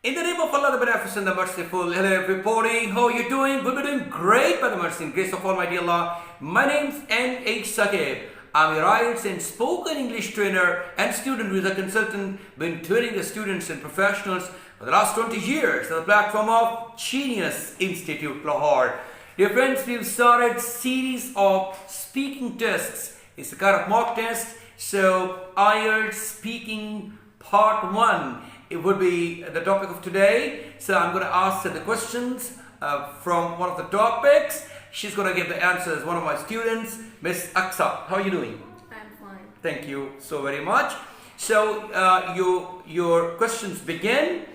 In the name of Allah, the Beneficent, the Merciful, hello everybody, how are you doing? We'll be doing great by the mercy and grace of Almighty Allah. My name's NA Saqib. I'm your IELTS and spoken English trainer and student visa consultant. Been tutoring the students and professionals for the last 20 years on the platform of Genius Institute, Lahore. Dear friends, we've started a series of speaking tests. It's a kind of mock test. So IELTS speaking part 1. It would be the topic of today. So I'm going to ask her the questions from one of the topics. She's going to give the answers. One of my students, Miss Aksa. How are you doing? I'm fine. Thank you so very much. So your questions begin.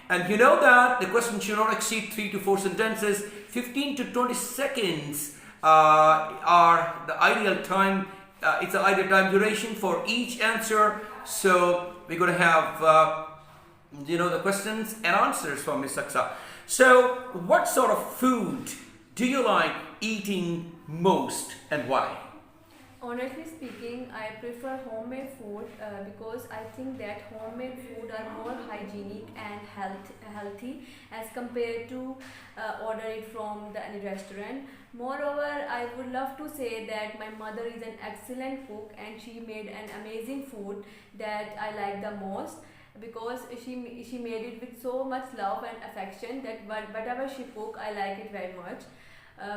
And you know that the question should not exceed 3 to 4 sentences. 15 to 20 seconds are the ideal time. It's the ideal time duration for each answer. So we're going to have the questions and answers from Miss Aksa. So what sort of food do you like eating most and why? Honestly speaking, I prefer homemade food because I think that homemade food are more hygienic and healthy as compared to order it from any restaurant. Moreover, I would love to say that my mother is an excellent cook and she made an amazing food that I like the most, because she made it with so much love and affection that whatever she cook, I like it very much.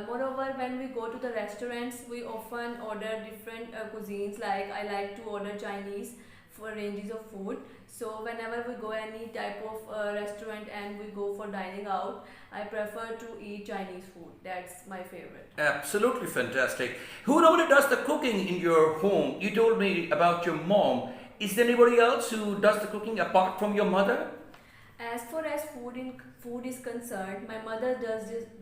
Moreover, when we go to the restaurants, we often order different cuisines. Like I like to order Chinese for ranges of food. So whenever we go any type of restaurant and we go for dining out, I prefer to eat Chinese food. That's my favorite. Absolutely fantastic. Who normally does the cooking in your home? You told me about your mom. Is there anybody else who does the cooking apart from your mother? As far as food is concerned, my mother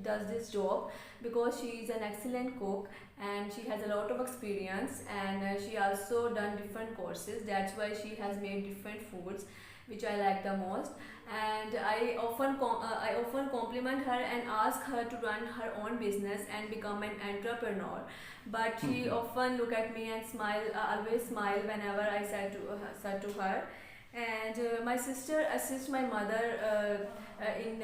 does this job because she is an excellent cook and she has a lot of experience, and she also done different courses. That's why she has made different foods which I like the most. And I often compliment her and ask her to run her own business and become an entrepreneur. But she often look at me and smile, always smile whenever I said to her. And my sister assists my mother in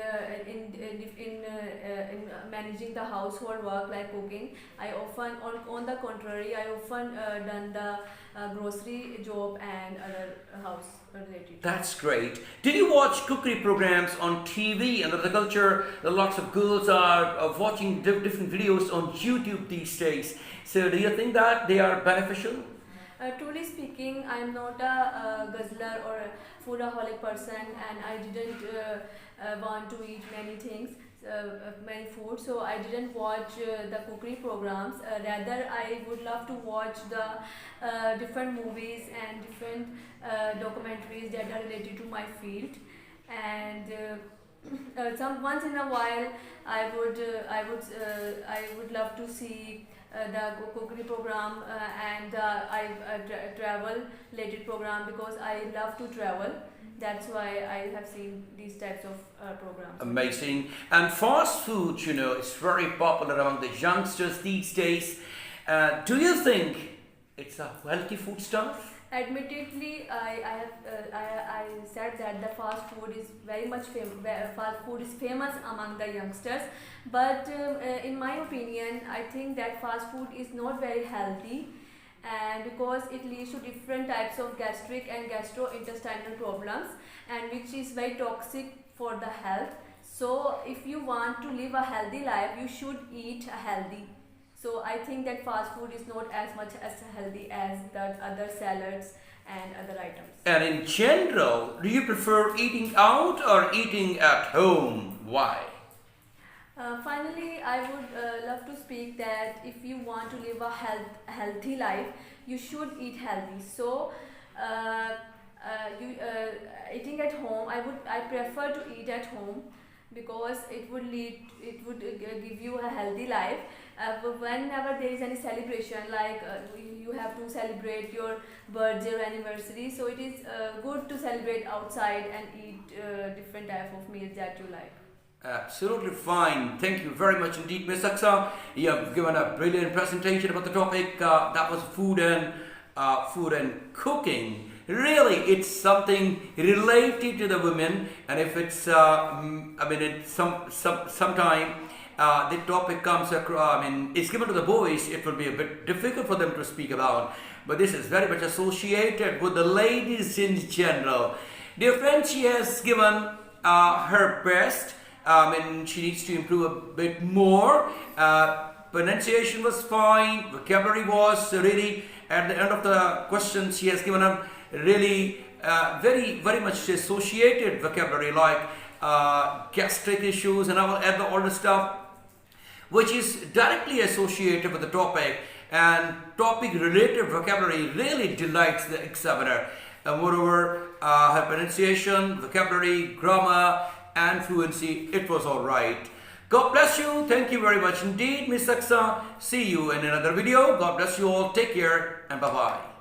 managing the household work like cooking. I often, on the contrary, I often done the grocery job and other house related. That's great. Do you watch cookery programs on TV? Under the culture, lots of girls are watching different videos on YouTube these days. So do you think that they are beneficial? Truly speaking, I am not a guzzler or a foodaholic person, and I didn't want to eat many things, many food, so I didn't watch the cookery programs. Rather, I would love to watch the different movies and different documentaries that are related to my field. And once in a while, I would love to see the cookery program and travel related program, because I love to travel. That's why I have seen these types of programs. Amazing. And fast food, is very popular among the youngsters these days. Do you think it's a healthy food stuff? Admittedly, I said that the fast food is very much fast food is famous among the youngsters, but in my opinion, I think that fast food is not very healthy, and because it leads to different types of gastric and gastrointestinal problems, and which is very toxic for the health. So if you want to live a healthy life, you should eat healthy. So I think that fast food is not as much as healthy as the other salads and other items. And in general, do you prefer eating out or eating at home? Why? Finally, I would love to speak that if you want to live a healthy life, you should eat healthy. So eating at home, I prefer to eat at home, because it would give you a healthy life. Whenever there is any celebration, like you have to celebrate your birthday or anniversary, so it is good to celebrate outside and eat different type of meals that you like. Absolutely fine. Thank you very much indeed, Ms. Aksa. You have given a brilliant presentation about the topic. That was food and cooking. really it's something related to the women, and if it's it's sometime the topic comes across, it's given to the boys, it will be a bit difficult for them to speak about, but this is very much associated with the ladies in general. Dear friends, she has given her best, and she needs to improve a bit more. Pronunciation was fine, vocabulary was really, at the end of the question she has given a really very much associated vocabulary, like gastric issues and all the stuff which is directly associated with the topic, and topic related vocabulary really delights the examiner. And moreover, her pronunciation, vocabulary, grammar and fluency, it was all right. God bless you. Thank you very much indeed, Miss Aksa. See you in another video. God bless you all. Take care and bye-bye.